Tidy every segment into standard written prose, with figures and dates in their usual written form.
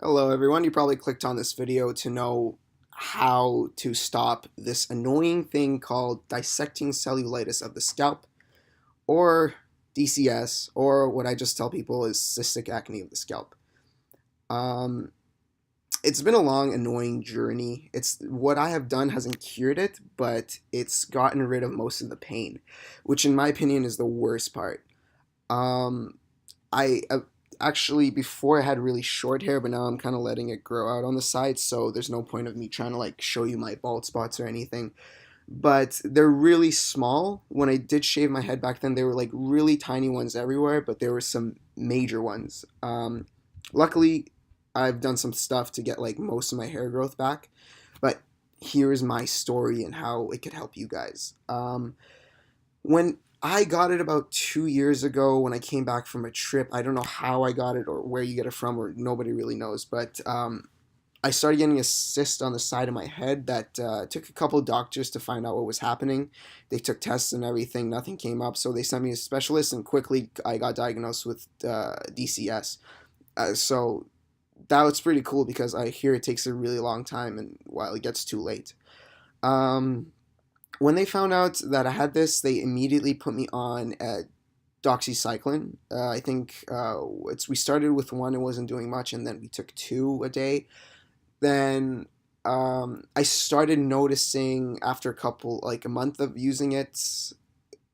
Hello everyone, you probably clicked on this video to know how to stop this annoying thing called dissecting cellulitis of the scalp, or DCS, or what I just tell people is cystic acne of the scalp. Um, it's been a long, annoying journey. It's what I have done hasn't cured it, but it's gotten rid of most of the pain, which in my opinion is the worst part. Um, I actually before I had really short hair, but now I'm kind of letting it grow out on the side, so there's no point of me trying to like show you my bald spots or anything. But they're really small. When I did shave my head back then, they were like really tiny ones everywhere, but there were some major ones. Luckily, I've done some stuff to get like most of my hair growth back, but here's my story and how it could help you guys. When I got it about 2 years ago when I came back from a trip. I don't know how I got it or where you get it from, or nobody really knows. But I started getting a cyst on the side of my head that took a couple of doctors to find out what was happening. They took tests and everything. Nothing came up. So they sent me a specialist, and quickly I got diagnosed with DCS. So that was pretty cool because I hear it takes a really long time and while it gets too late. Um, when they found out that I had this, they immediately put me on doxycycline. I think we started with one, it wasn't doing much, and then we took two a day. Then I started noticing after like a month of using it.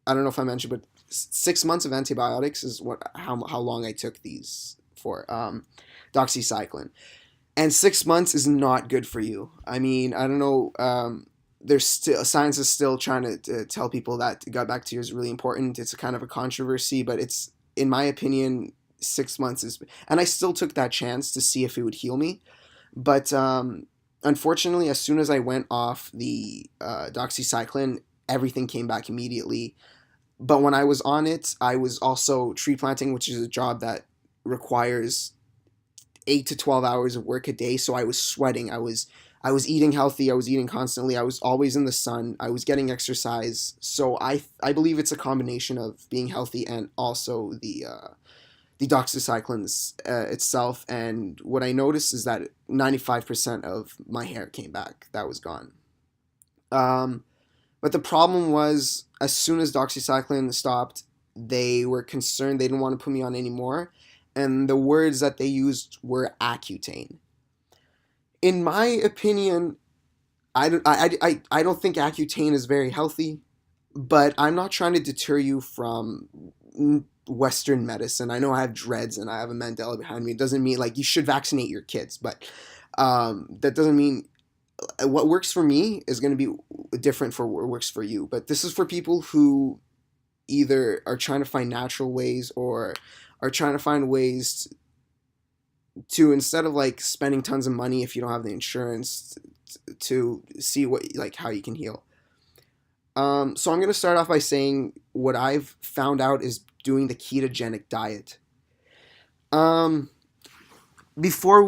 I don't know if I mentioned, but 6 months of antibiotics is how long I took these for doxycycline, and 6 months is not good for you. I mean, I don't know. There's still science is still trying to tell people that gut bacteria is really important. It's a kind of a controversy, but it's in my opinion 6 months is, and I still took that chance to see if it would heal me. But unfortunately, as soon as I went off the doxycycline, everything came back immediately. But when I was on it, I was also tree planting, which is a job that requires 8 to 12 hours of work a day. So I was sweating. I was eating healthy. I was eating constantly. I was always in the sun. I was getting exercise. So I believe it's a combination of being healthy and also the doxycyclines itself. And what I noticed is that 95% of my hair came back. That was gone. Um, but the problem was, as soon as doxycycline stopped, they were concerned. They didn't want to put me on anymore. And the words that they used were Accutane. In my opinion, I don't think Accutane is very healthy, but I'm not trying to deter you from Western medicine. I know I have dreads and I have a Mandela behind me. It doesn't mean like you should vaccinate your kids, but that doesn't mean what works for me is going to be different for what works for you. But this is for people who either are trying to find natural ways or are trying to find ways to instead of like spending tons of money if you don't have the insurance to see what like how you can heal. So I'm gonna start off by saying what I've found out is doing the ketogenic diet. Um, before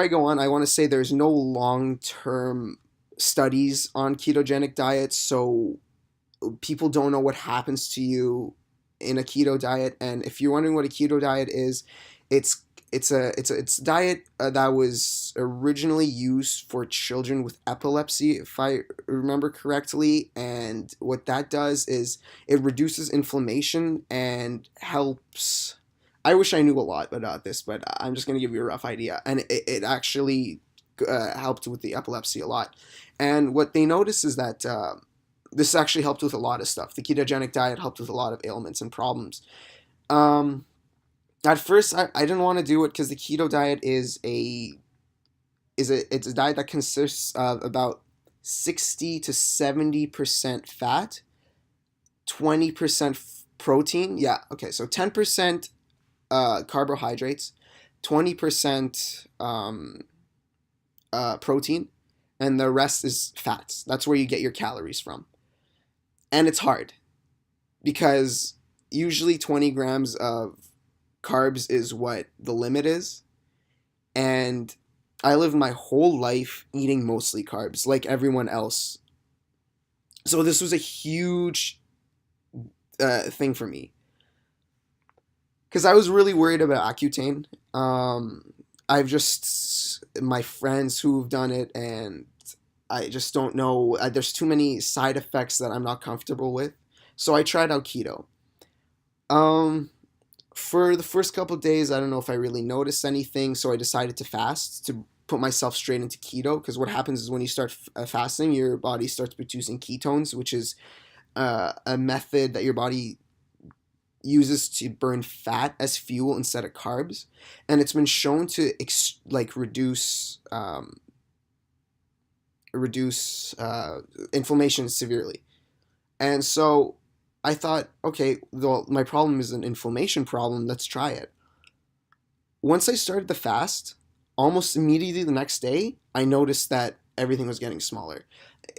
I go on, I want to say there's no long term studies on ketogenic diets, so people don't know what happens to you in a keto diet. And if you're wondering what a keto diet is, it's it's a diet that was originally used for children with epilepsy, if I remember correctly. And what that does is it reduces inflammation and helps. I wish I knew a lot about this, but I'm just going to give you a rough idea. And it actually helped with the epilepsy a lot. And what they noticed is that this actually helped with a lot of stuff. The ketogenic diet helped with a lot of ailments and problems. Um, at first, I didn't want to do it because the keto diet it's a diet that consists of about 60 to 70% fat, 20% protein. Yeah, okay, so 10% carbohydrates, 20% protein, and the rest is fats. That's where you get your calories from. And it's hard because usually 20 grams of carbs is what the limit is. And I lived my whole life eating mostly carbs, like everyone else. So this was a huge thing for me because I was really worried about Accutane. I've just my friends who've done it, and I just don't know. There's too many side effects that I'm not comfortable with. So I tried out keto. Um, for the first couple of days, I don't know if I really noticed anything, so I decided to fast to put myself straight into keto. Because what happens is when you start fasting, your body starts producing ketones, which is a method that your body uses to burn fat as fuel instead of carbs, and it's been shown to like reduce inflammation severely. And so I thought, okay, well, my problem is an inflammation problem. Let's try it. Once I started the fast, almost immediately the next day, I noticed that everything was getting smaller.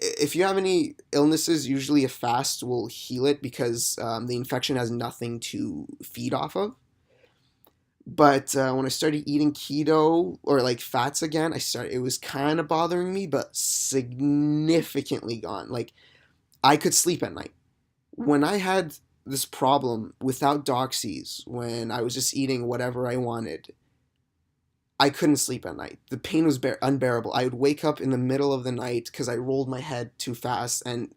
If you have any illnesses, usually a fast will heal it because the infection has nothing to feed off of. But when I started eating keto or like fats again, it was kind of bothering me, but significantly gone. Like I could sleep at night. When I had this problem without doxies, when I was just eating whatever I wanted, I couldn't sleep at night. The pain was unbearable. I would wake up in the middle of the night because I rolled my head too fast, and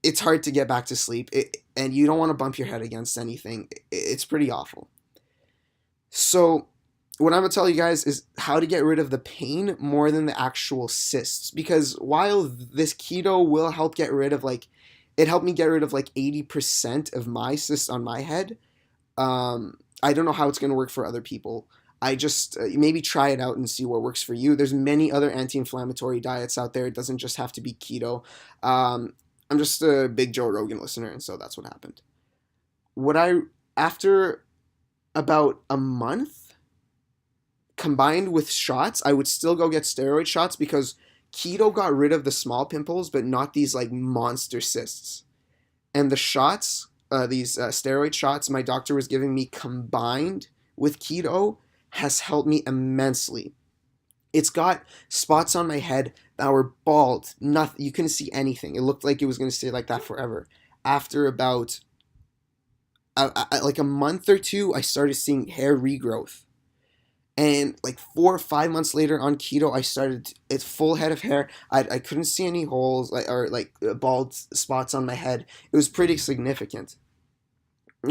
it's hard to get back to sleep. And you don't want to bump your head against anything. It's pretty awful. So, what I'm gonna tell you guys is how to get rid of the pain more than the actual cysts. Because while this keto will help get rid of it helped me get rid of like 80% of my cysts on my head. I don't know how it's gonna work for other people. I just maybe try it out and see what works for you. There's many other anti-inflammatory diets out there. It doesn't just have to be keto. I'm just a big Joe Rogan listener, and so that's what happened. What I After about a month combined with shots, I would still go get steroid shots because keto got rid of the small pimples, but not these like monster cysts. And the shots, these steroid shots my doctor was giving me combined with keto has helped me immensely. It's got spots on my head that were bald. Nothing, you couldn't see anything. It looked like it was going to stay like that forever. After about like a month or two, I started seeing hair regrowth. And like 4 or 5 months later on keto, I started it's full head of hair. I couldn't see any holes or bald spots on my head. It was pretty significant.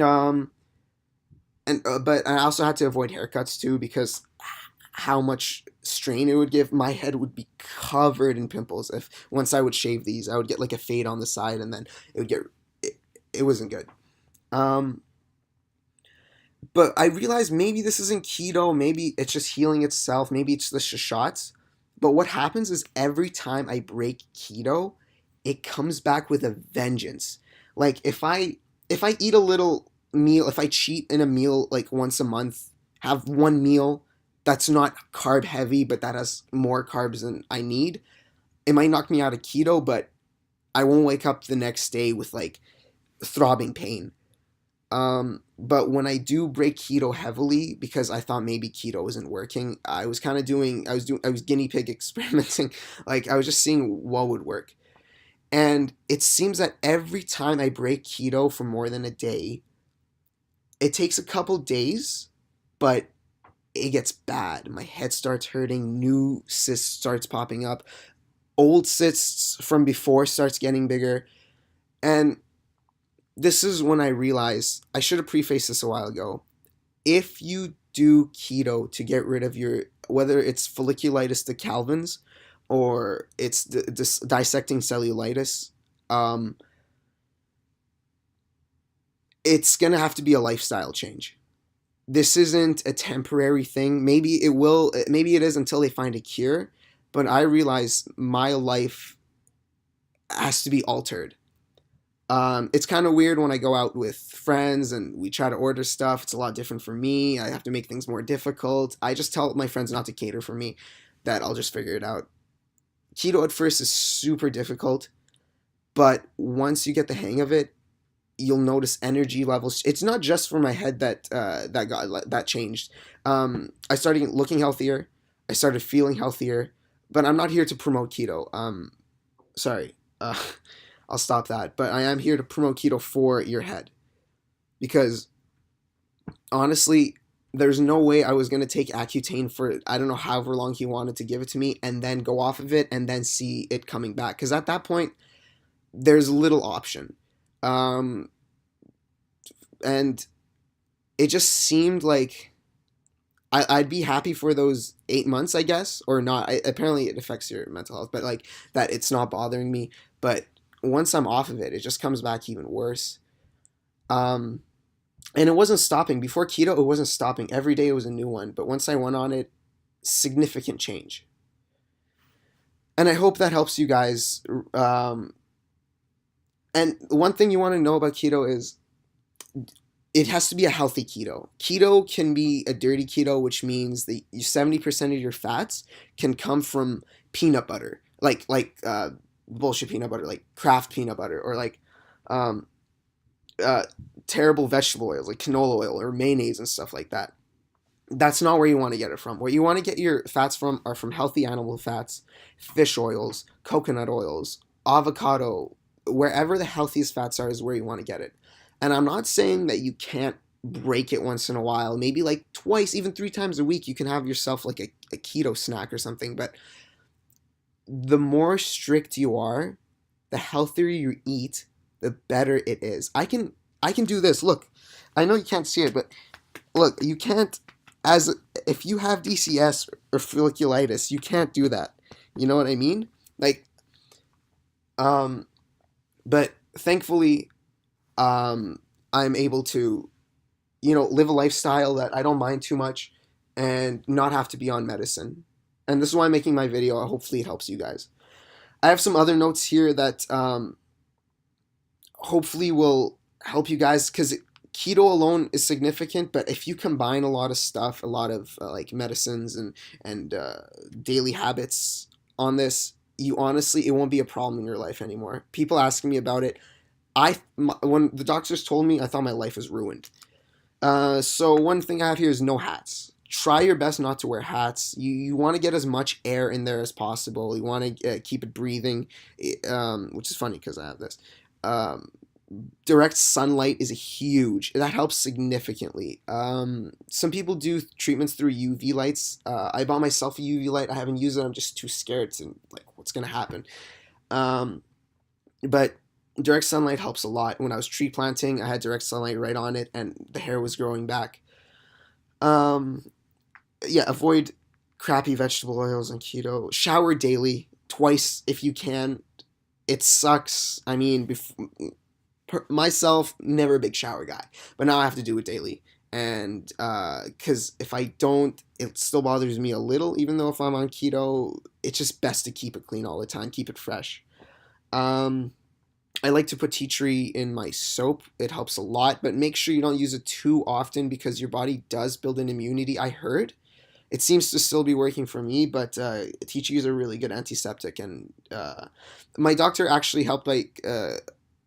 Um, but I also had to avoid haircuts too because how much strain it would give. My head would be covered in pimples if once I would shave these. I would get like a fade on the side, and then it wasn't good. Um, but I realized maybe this isn't keto. Maybe it's just healing itself. Maybe it's the shots. But what happens is every time I break keto, it comes back with a vengeance. Like if I eat a little meal, if I cheat in a meal like once a month, have one meal that's not carb heavy, but that has more carbs than I need, it might knock me out of keto, but I won't wake up the next day with like throbbing pain. But when I do break keto heavily, because I thought maybe keto isn't working, I was kind of I was guinea pig experimenting. Like I was just seeing what would work. And it seems that every time I break keto for more than a day, it takes a couple days, but it gets bad. My head starts hurting, new cysts starts popping up, old cysts from before starts getting bigger. And this is when I realized I should have prefaced this a while ago. If you do keto to get rid of your, whether it's folliculitis decalvans or it's this dissecting cellulitis, um, it's gonna have to be a lifestyle change. This isn't a temporary thing. Maybe it will. Maybe it is until they find a cure. But I realize my life has to be altered. It's kind of weird when I go out with friends and we try to order stuff. It's a lot different for me. I have to make things more difficult. I just tell my friends not to cater for me, that I'll just figure it out. Keto at first is super difficult, but once you get the hang of it, you'll notice energy levels. It's not just for my head that changed. I started looking healthier. I started feeling healthier, but I'm not here to promote keto. Sorry. I'll stop that. But I am here to promote keto for your head, because honestly, there's no way I was going to take Accutane for, I don't know, however long he wanted to give it to me, and then go off of it and then see it coming back. Because at that point, there's little option. Um, and it just seemed like I'd be happy for those 8 months, I guess, or not. Apparently, it affects your mental health, but like that, it's not bothering me. But once I'm off of it, it just comes back even worse. Um, and it wasn't stopping. Before keto, it wasn't stopping. Every day it was a new one. But once I went on it, significant change. And I hope that helps you guys. And one thing you want to know about keto is it has to be a healthy keto. Keto can be a dirty keto, which means that 70% of your fats can come from peanut butter, like bullshit peanut butter, like Kraft peanut butter, or like um, terrible vegetable oils like canola oil or mayonnaise and stuff like that. That's not where you want to get it from. Where you want to get your fats from are from healthy animal fats, fish oils, coconut oils, avocado. Wherever the healthiest fats are is where you want to get it. And I'm not saying that you can't break it once in a while. Maybe like twice, even 3 times a week, you can have yourself like a keto snack or something. But the more strict you are, the healthier you eat, the better it is. I can do this. Look, I know you can't see it, but look, you can't, as if you have DCS or folliculitis, you can't do that. You know what I mean? Like, um, but thankfully, I'm able to, live a lifestyle that I don't mind too much and not have to be on medicine. And this is why I'm making my video. Hopefully it helps you guys. I have some other notes here that hopefully will help you guys, because keto alone is significant, but if you combine a lot of stuff, a lot of like medicines and daily habits on this, you honestly, it won't be a problem in your life anymore. People asking me about it. When the doctors told me, I thought my life was ruined. So one thing I have here is no hats. Try your best not to wear hats. You want to get as much air in there as possible. You want to keep it breathing, which is funny because I have this. Um, Direct sunlight is huge. That helps significantly. Some people do treatments through UV lights. I bought myself a UV light. I haven't used it. I'm just too scared to like what's gonna happen. Um, but direct sunlight helps a lot. When I was tree planting, I had direct sunlight right on it, and the hair was growing back. Um, yeah, avoid crappy vegetable oils and keto. Shower daily, twice if you can. It sucks. I mean, myself, never a big shower guy, but now I have to do it daily. And because if I don't, it still bothers me a little, even though if I'm on keto, it's just best to keep it clean all the time, keep it fresh. Um, I like to put tea tree in my soap. It helps a lot, but make sure you don't use it too often because your body does build an immunity. I heard it seems to still be working for me, but tea tree is a really good antiseptic, and my doctor actually helped by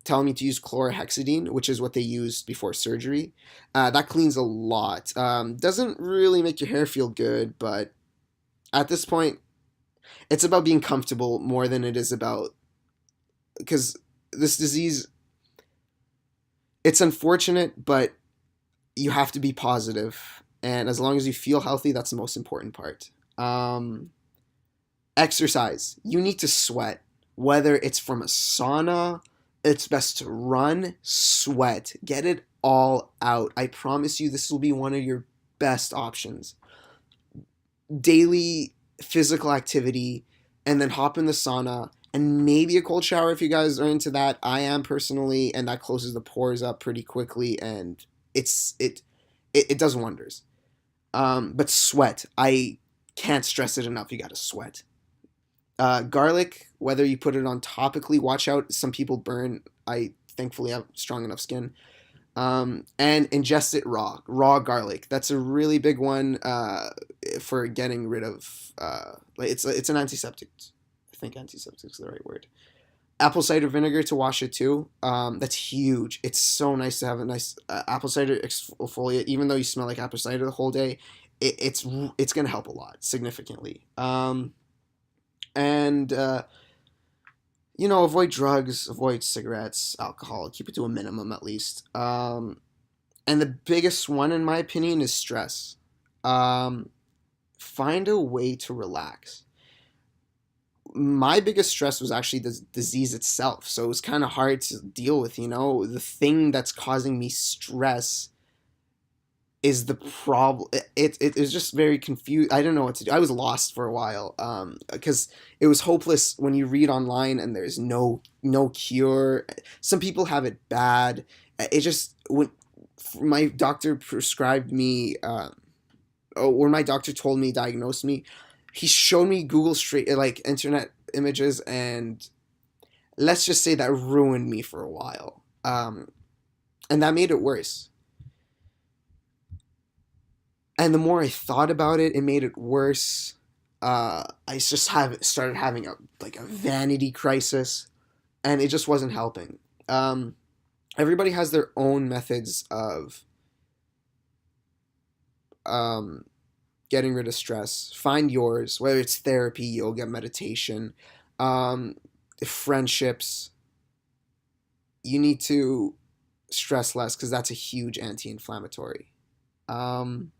telling me to use chlorhexidine, which is what they used before surgery. That cleans a lot. Doesn't really make your hair feel good, but at this point, it's about being comfortable more than it is about, because this disease, it's unfortunate, but you have to be positive. And as long as you feel healthy, that's the most important part. Exercise. You need to sweat. Whether it's from a sauna, it's best to run, sweat. Get it all out. I promise you this will be one of your best options. Daily physical activity, and then hop in the sauna, and maybe a cold shower if you guys are into that. I am personally, and that closes the pores up pretty quickly, and it does wonders. But sweat. I can't stress it enough. You gotta sweat. Garlic, whether you put it on topically, watch out. Some people burn. I thankfully have strong enough skin. And ingest it raw. Raw garlic. That's a really big one for getting rid of. It's an antiseptic. I think antiseptic is the right word. Apple cider vinegar to wash it too. That's huge. It's so nice to have a nice apple cider exfoliate. Even though you smell like apple cider the whole day, it's gonna help a lot significantly. And avoid drugs, avoid cigarettes, alcohol. Keep it to a minimum at least. And the biggest one, in my opinion, is stress. Um, find a way to relax. My biggest stress was actually the disease itself. So it was kind of hard to deal with, the thing that's causing me stress is the problem. It was just very confused. I don't know what to do. I was lost for a while, because it was hopeless when you read online and there's no cure. Some people have it bad. It just when my doctor prescribed me, or my doctor told me, diagnosed me, he showed me Google straight, like, internet images, and let's just say that ruined me for a while. And that made it worse. And the more I thought about it, it made it worse. I just started having a vanity crisis, and it just wasn't helping. Um, Everybody has their own methods of um, getting rid of stress. Find yours, whether it's therapy, yoga, meditation, um, friendships. You need to stress less because that's a huge anti-inflammatory. Um,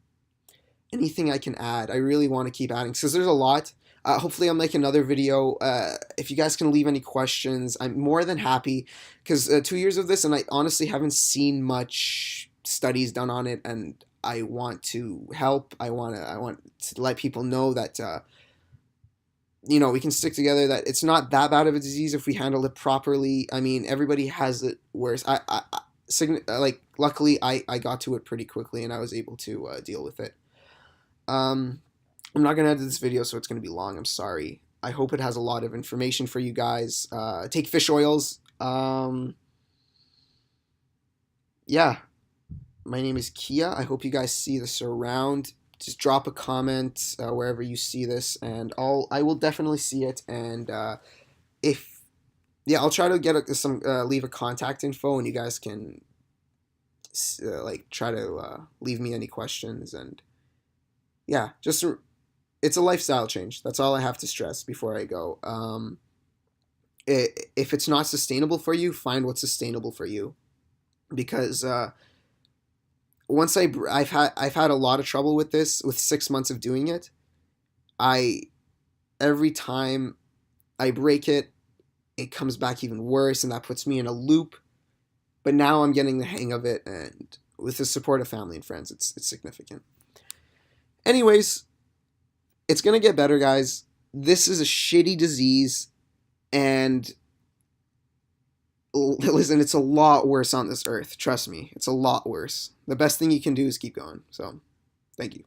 Anything I can add? I really want to keep adding because there's a lot. Hopefully, I'll make another video. If you guys can leave any questions, I'm more than happy because 2 years of this, and I honestly haven't seen much studies done on it, and I want to help. I want to let people know that we can stick together. That it's not that bad of a disease if we handle it properly. I mean, everybody has it worse. Like, luckily, I got to it pretty quickly, and I was able to deal with it. Um, I'm not gonna edit this video, so it's gonna be long. I'm sorry. I hope it has a lot of information for you guys. Take fish oils. Yeah, my name is Kia. I hope you guys see this around. Just drop a comment wherever you see this, and I will definitely see it. And if yeah, I'll try to get some leave a contact info, and you guys can like try to leave me any questions. And yeah, just it's a lifestyle change. That's all I have to stress before I go. If it's not sustainable for you, find what's sustainable for you. Because once I've had a lot of trouble with this with 6 months of doing it. I Every time I break it, it comes back even worse, and that puts me in a loop. But now I'm getting the hang of it, and with the support of family and friends, it's significant. Anyways, it's gonna get better, guys. This is a shitty disease, and listen, it's a lot worse on this earth. Trust me, it's a lot worse. The best thing you can do is keep going. So, thank you.